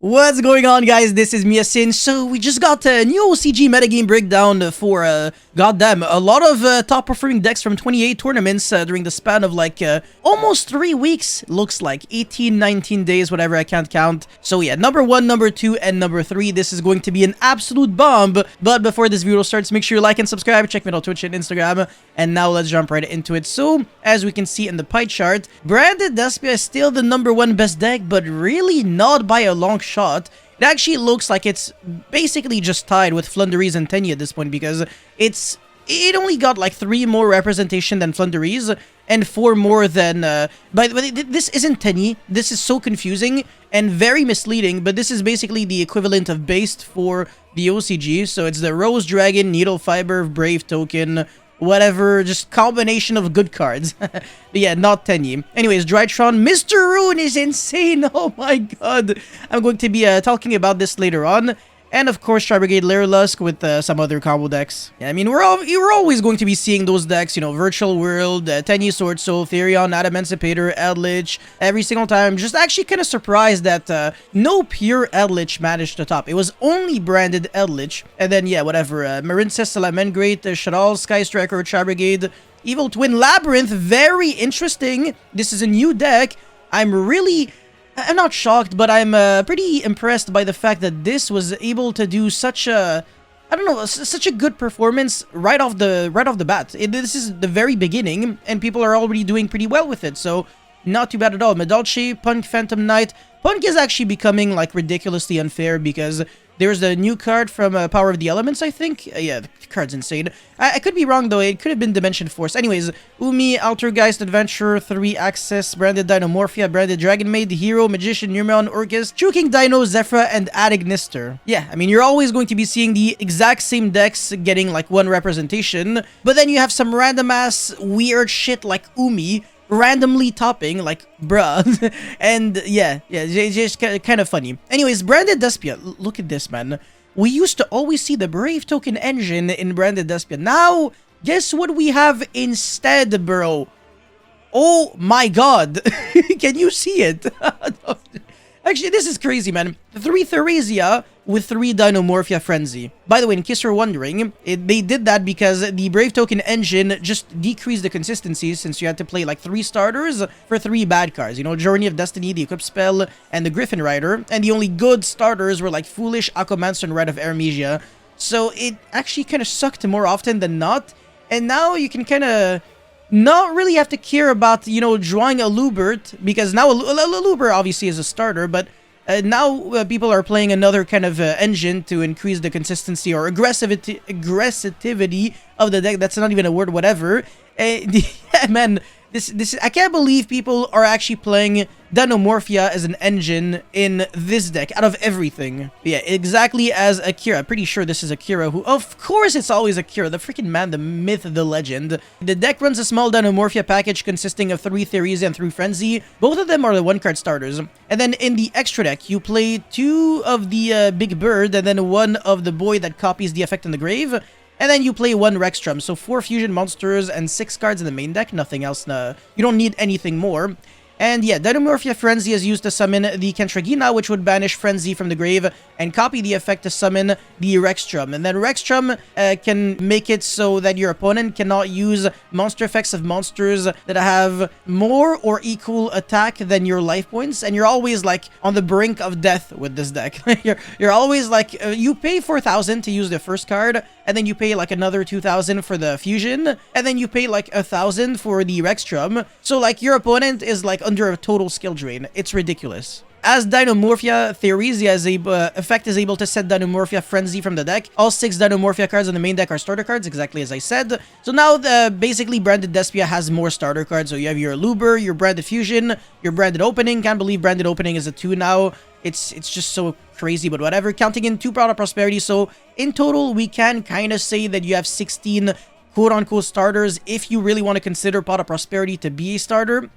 What's going on, guys? This is Mysterune. So we just got a new OCG metagame breakdown for goddamn a lot of top performing decks from 28 tournaments during the span of like almost 3 weeks. Looks like 18, 19 days, whatever, I can't count. So yeah, number 1, number 2, and number 3. This is going to be an absolute bomb. But before this video starts, make sure you like and subscribe. Check me out on Twitch and Instagram. And now let's jump right into it. So as we can see in the pie chart, Branded Despia is still the number 1 best deck, but really not by a long shot. It actually looks like it's basically just tied with Flunderies and Tenyi at this point, because it only got like 3 more representation than Flunderies and 4 more than by the way, this isn't Tenyi. This is so confusing and very misleading, but this is basically the equivalent of Based for the OCG. So it's the Rose Dragon, Needle Fiber, Brave Token, whatever, just combination of good cards. But yeah, not Tenyi. Anyways, Drytron, Mysterune is insane. Oh my god. I'm going to be talking about this later on. And of course, Tri-Brigade Lusk with some other combo decks. Yeah, I mean, you're always going to be seeing those decks, you know, Virtual World, Tenyi Sword Soul, Therion, Adamantipator, Eldritch, every single time. Just actually kind of surprised that no pure Eldritch managed to top. It was only branded Eldritch. And then, yeah, whatever, Marincess, Lamengrate, Shadal, Sky Striker, Tri-Brigade, Evil Twin, Labyrinth, very interesting. This is a new deck. I'm not shocked, but I'm pretty impressed by the fact that this was able to do such a, I don't know, such a good performance right off the bat. This is the very beginning, and people are already doing pretty well with it, so not too bad at all. Medalche, Punk, Phantom Knight. Punk is actually becoming like ridiculously unfair because there's a new card from Power of the Elements, I think. Yeah, the card's insane. I could be wrong, though. It could have been Dimension Force. Anyways, Umi, Altergeist, Adventurer, 3-Axis, Branded Dinomorphia, Branded Dragon Maid, Hero, Magician, Numeron, Orcus, Chuking Dino, Zephyra, and Adignister. Yeah, I mean, you're always going to be seeing the exact same decks getting, like, one representation. But then you have some random-ass weird shit like Umi randomly topping, like, bruh. And yeah, it's just kind of funny. Anyways, Branded Despia, look at this, man. We used to always see the Brave Token engine in Branded Despia. Now, guess what we have instead, bro? Oh my god. Can you see it? Actually, this is crazy, man. 3 Theresia with 3 Dinomorphia Frenzy. By the way, in case you're wondering, they did that because the Brave Token engine just decreased the consistency since you had to play like 3 starters for 3 bad cards. You know, Journey of Destiny, the Equip Spell, and the Griffin Rider. And the only good starters were like Foolish, Aquamancer, and Rite of Ermesia. So it actually kind of sucked more often than not. And now you can kind of not really have to care about, you know, drawing a Lubert, because now a Lubert obviously is a starter, but now people are playing another kind of engine to increase the consistency or aggressivity of the deck. That's not even a word, whatever. Yeah, man, this I can't believe people are actually playing Dinomorphia as an engine in this deck out of everything. Yeah, exactly as Akira. Pretty sure this is Akira, who, of course it's always Akira, the freaking man, the myth, the legend. The deck runs a small Dinomorphia package consisting of 3 Theresia and 3 Frenzy. Both of them are the 1-card starters. And then in the extra deck, you play 2 of the Big Bird and then 1 of the boy that copies the effect in the grave. And then you play 1 Rexstrom, so 4 fusion monsters and 6 cards in the main deck, nothing else. You don't need anything more. And yeah, Dinomorphia Frenzy is used to summon the Kentragina, which would banish Frenzy from the grave and copy the effect to summon the Rexstrom. And then Rexstrom can make it so that your opponent cannot use monster effects of monsters that have more or equal attack than your life points. And you're always like on the brink of death with this deck. you're always like, you pay 4,000 to use the first card, and then you pay like another 2,000 for the fusion, and then you pay like 1,000 for the Rexstrom. So like your opponent is like under a total skill drain. It's ridiculous. As Dinomorphia Theresia effect is able to set Dinomorphia Frenzy from the deck, all 6 Dinomorphia cards in the main deck are starter cards, exactly as I said. So now, basically, Branded Despia has more starter cards. So you have your Luber, your Branded Fusion, your Branded Opening. Can't believe Branded Opening is a 2 now. It's just so crazy, but whatever. Counting in 2 Pot of Prosperity. So in total, we can kind of say that you have 16 quote-unquote starters if you really want to consider Pot of Prosperity to be a starter.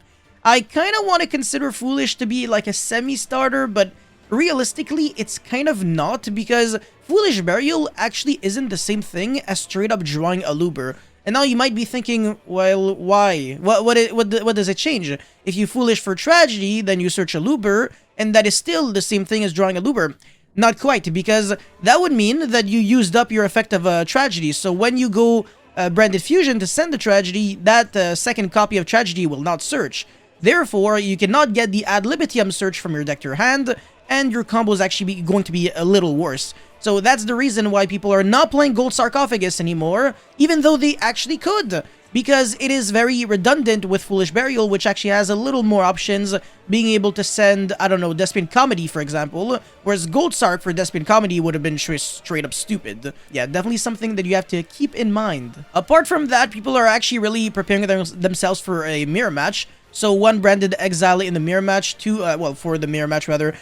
I kind of want to consider Foolish to be like a semi-starter, but realistically, it's kind of not, because Foolish Burial actually isn't the same thing as straight up drawing a Luber. And now you might be thinking, well, why? What does it change? If you Foolish for Tragedy, then you search a Looper, and that is still the same thing as drawing a Looper. Not quite, because that would mean that you used up your effect of Tragedy. So when you go Branded Fusion to send the Tragedy, that second copy of Tragedy will not search. Therefore, you cannot get the Ad Libitum search from your deck to your hand, and your combo is actually going to be a little worse. So that's the reason why people are not playing Gold Sarcophagus anymore, even though they actually could, because it is very redundant with Foolish Burial, which actually has a little more options, being able to send, I don't know, Despian Comedy, for example, whereas Gold Sarc for Despian Comedy would have been straight up stupid. Yeah, definitely something that you have to keep in mind. Apart from that, people are actually really preparing themselves for a mirror match. So 1 branded Exile in the mirror match, 2, well, for the mirror match rather,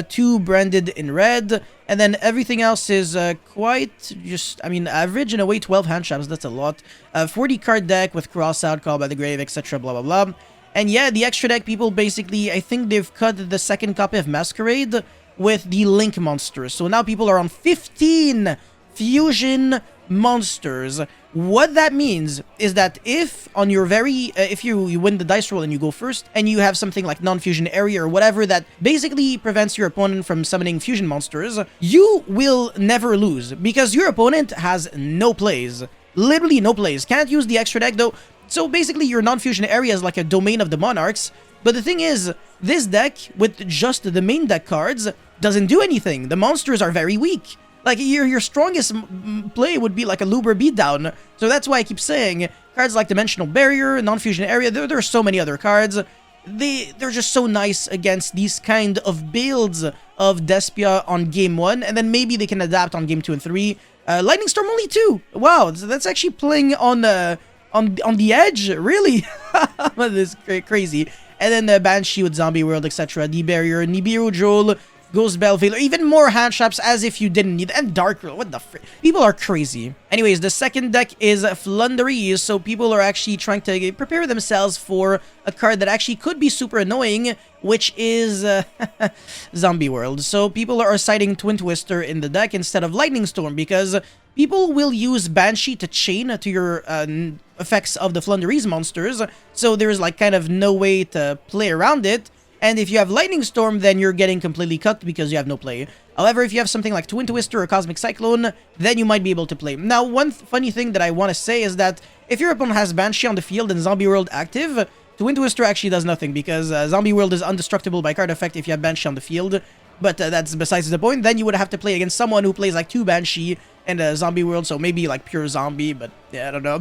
2 branded in red, and then everything else is quite just, I mean, average in a way, 12 hand traps, that's a lot. 40 card deck with Crossout, Call by the Grave, etc, blah blah blah. And yeah, the extra deck people basically, I think they've cut the second copy of Masquerade with the Link monsters. So now people are on 15 fusion monsters. What that means is that if on your if you win the dice roll and you go first, and you have something like non-fusion area or whatever that basically prevents your opponent from summoning fusion monsters, you will never lose, because your opponent has no plays. Literally no plays. Can't use the extra deck though. So basically your non-fusion area is like a domain of the monarchs. But the thing is, this deck with just the main deck cards doesn't do anything. The monsters are very weak. Like, your strongest play would be like a Looper Beatdown. So that's why I keep saying, cards like Dimensional Barrier, Non-Fusion Area, there are so many other cards. They're just so nice against these kind of builds of Despia on Game 1, and then maybe they can adapt on Game 2 and 3. Lightning Storm only 2! Wow, that's actually playing on the edge? Really? This is crazy. And then the Banshee with Zombie World, etc. The Barrier, Nibiru Joel, Ghost Bell Veiler, even more hand traps as if you didn't need, and Dark World, what the frick? People are crazy. Anyways, the second deck is Flunderies, so people are actually trying to prepare themselves for a card that actually could be super annoying, which is Zombie World. So people are citing Twin Twister in the deck instead of Lightning Storm, because people will use Banshee to chain to your effects of the Flunderies monsters, so there's like kind of no way to play around it. And if you have Lightning Storm, then you're getting completely cut because you have no play. However, if you have something like Twin Twister or Cosmic Cyclone, then you might be able to play. Now, one funny thing that I want to say is that if your opponent has Banshee on the field and Zombie World active, Twin Twister actually does nothing, because Zombie World is indestructible by card effect if you have Banshee on the field. But that's besides the point. Then you would have to play against someone who plays like 2 Banshee and a Zombie World, so maybe like Pure Zombie, but yeah, I don't know.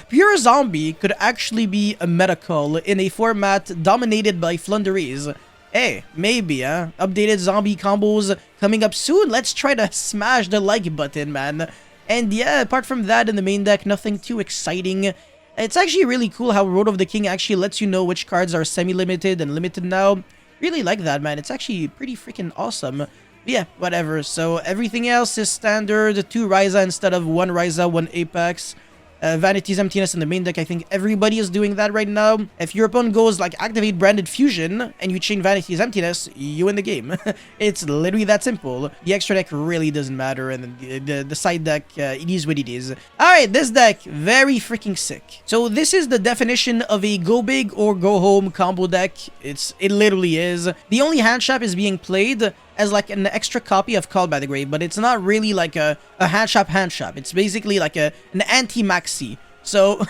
Pure Zombie could actually be a meta call in a format dominated by Flunderies. Hey, maybe, huh? Updated zombie combos coming up soon. Let's try to smash the like button, man. And yeah, apart from that, in the main deck, nothing too exciting. It's actually really cool how Road of the King actually lets you know which cards are semi-limited and limited now. Really like that, man. It's actually pretty freaking awesome. Yeah, whatever. So everything else is standard. 2 Ryza instead of 1 Ryza, 1 Apex. Vanity's Emptiness in the main deck. I think everybody is doing that right now. If your opponent goes like activate Branded Fusion and you chain Vanity's Emptiness, you win the game. It's literally that simple. The extra deck really doesn't matter, and the side deck, it is what it is. Alright, this deck, very freaking sick. So this is the definition of a go big or go home combo deck. It literally is. The only hand trap is being played as like an extra copy of Call by the Grave, but it's not really like a hand trap. It's basically like an anti-maxi. So,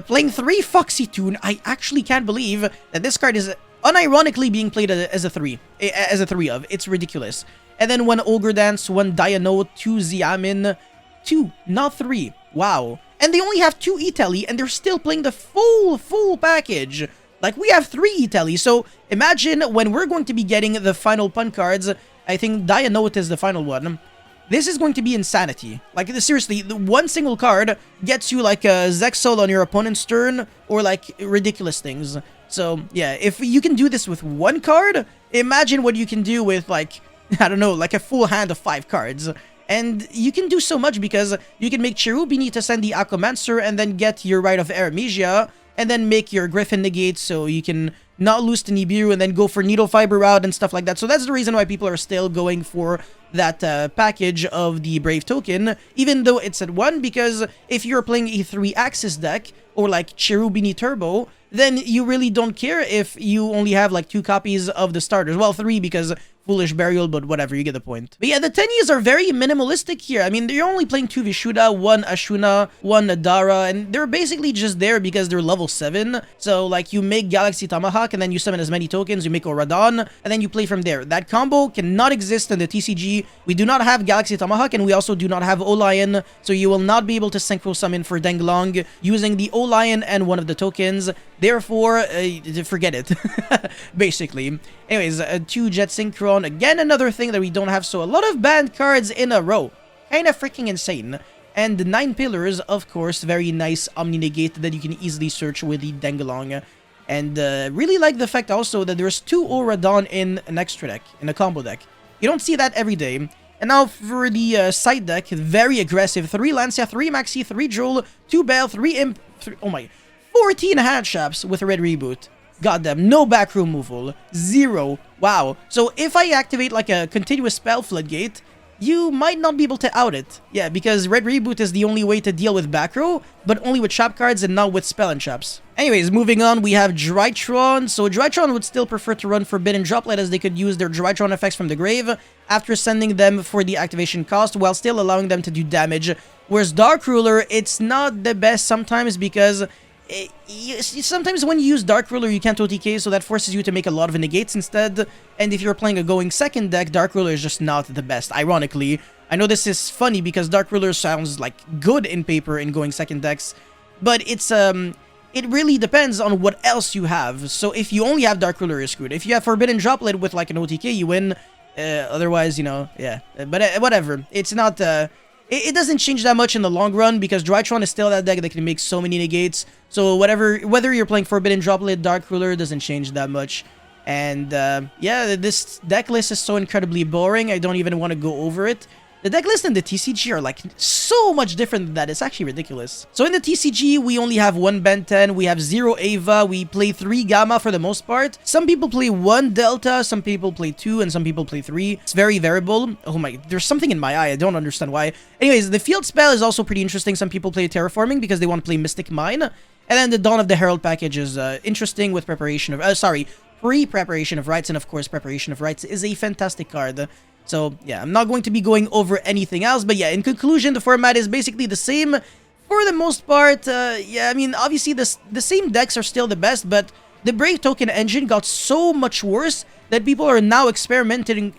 playing 3 Foxy Tune, I actually can't believe that this card is unironically being played as a 3 of. It's ridiculous. And then 1 Ogre Dance, 1 Diano, 2 Xiamin, 2, not 3. Wow. And they only have 2 E-Telly, and they're still playing the full package. Like, we have 3 E-Telly, so imagine when we're going to be getting the final pun cards. I think Dianote is the final one. This is going to be insanity. Like, seriously, the one single card gets you like a Zexal on your opponent's turn, or like ridiculous things. So, yeah, if you can do this with 1 card, imagine what you can do with like, I don't know, like a full hand of 5 cards. And you can do so much because you can make Cherubini to send the Aquamancer and then get your Rite of Aramesia and then make your Griffin negate so you can not lose to Nibiru and then go for Needle Fiber route and stuff like that. So that's the reason why people are still going for that package of the Brave token, even though it's at 1, because if you're playing a 3-axis deck, or like Cherubini Turbo, then you really don't care if you only have like 2 copies of the starters. Well, 3 because Foolish Burial, but whatever, you get the point. But yeah, the Tenyis are very minimalistic here. I mean, you're only playing 2 Vishuddha, 1 Ashuna, 1 Adara, and they're basically just there because they're level 7. So, like, you make Galaxy Tomahawk, and then you summon as many tokens, you make Oradon, and then you play from there. That combo cannot exist in the TCG. We do not have Galaxy Tomahawk, and we also do not have O-Lion, so you will not be able to Synchro Summon for Denglong using the O-Lion and one of the tokens. Therefore, forget it, basically. Anyways, 2 Jet Synchron. Again, another thing that we don't have, so a lot of banned cards in a row. Kinda freaking insane. And the 9 Pillars, of course, very nice Omni Negate that you can easily search with the Dengalong. And really like the fact also that there's 2 Oradon in an extra deck, in a combo deck. You don't see that every day. And now for the side deck, very aggressive. 3 Lancia, 3 Maxi, 3 Droll, 2 Bell, 3 Imp, 14 Handshaps with a red reboot. Goddamn, no backroom removal. 0. Wow. So if I activate like a continuous spell floodgate, you might not be able to out it. Yeah, because red reboot is the only way to deal with back row, but only with shop cards and not with spell and shops. Anyways, moving on, we have Drytron. So Drytron would still prefer to run Forbidden Droplet as they could use their Drytron effects from the grave after sending them for the activation cost while still allowing them to do damage. Whereas Dark Ruler, it's not the best sometimes because sometimes when you use Dark Ruler, you can't OTK, so that forces you to make a lot of negates instead. And if you're playing a going second deck, Dark Ruler is just not the best, ironically. I know this is funny because Dark Ruler sounds like good in paper in going second decks, but it's it really depends on what else you have. So if you only have Dark Ruler, you're screwed. If you have Forbidden Droplet with like an OTK, you win. Otherwise, you know, yeah. But whatever. It's not it doesn't change that much in the long run because Drytron is still that deck that can make so many negates. So whether you're playing Forbidden Droplet, Dark Ruler, doesn't change that much. And yeah, this deck list is so incredibly boring. I don't even want to go over it. The deck list and the TCG are like so much different than that. It's actually ridiculous. So in the TCG, we only have 1 Ben 10, we have 0 Ava, we play 3 Gamma for the most part. Some people play 1 Delta, some people play 2, and some people play 3. It's very variable. Oh my, there's something in my eye. I don't understand why. Anyways, the field spell is also pretty interesting. Some people play Terraforming because they want to play Mystic Mine. And then the Dawn of the Herald package is interesting with preparation of, pre-preparation of rights, and of course, preparation of rights is a fantastic card. So, yeah, I'm not going to be going over anything else, but yeah, in conclusion, the format is basically the same for the most part. Yeah, I mean, obviously, the same decks are still the best, but the Brave token engine got so much worse that people are now experimenting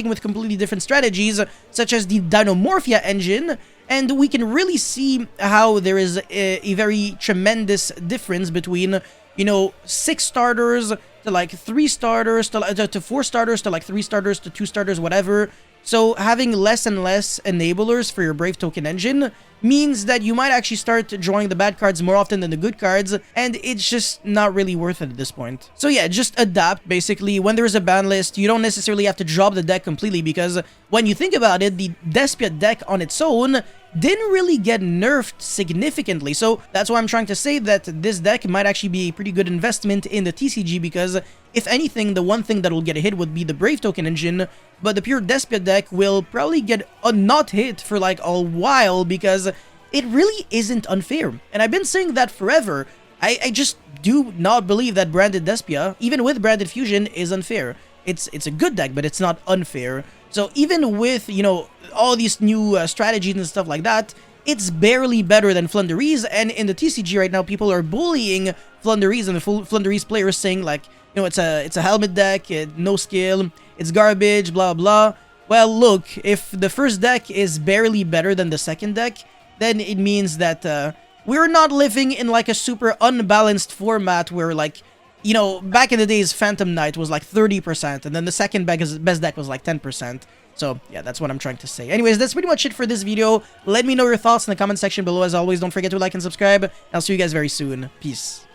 with completely different strategies, such as the Dinomorphia engine, and we can really see how there is a very tremendous difference between, you know, 6 starters to like 3 starters to 4 starters to like 3 starters to 2 starters, whatever. So having less and less enablers for your Brave token engine means that you might actually start drawing the bad cards more often than the good cards, and it's just not really worth it at this point. So yeah, just adapt, basically. When there's a ban list, you don't necessarily have to drop the deck completely, because when you think about it, the Despia deck on its own didn't really get nerfed significantly. So that's why I'm trying to say that this deck might actually be a pretty good investment in the TCG, because if anything, the one thing that will get a hit would be the Brave token engine, but the pure Despia deck will probably get a not hit for like a while, because it really isn't unfair. And I've been saying that forever. I just do not believe that branded Despia, even with branded Fusion, is unfair. It's a good deck, but it's not unfair. So even with, you know, all these new strategies and stuff like that, it's barely better than Flundereeze. And in the TCG right now, people are bullying Flundereeze, and the Flundereeze players saying like, you know, it's a helmet deck, no skill, it's garbage, blah blah. Well, look, if the first deck is barely better than the second deck, then it means that we're not living in like a super unbalanced format where, like, you know, back in the days, Phantom Knight was like 30%, and then the second best deck was like 10%. So, yeah, that's what I'm trying to say. Anyways, that's pretty much it for this video. Let me know your thoughts in the comment section below. As always, don't forget to like and subscribe. I'll see you guys very soon. Peace.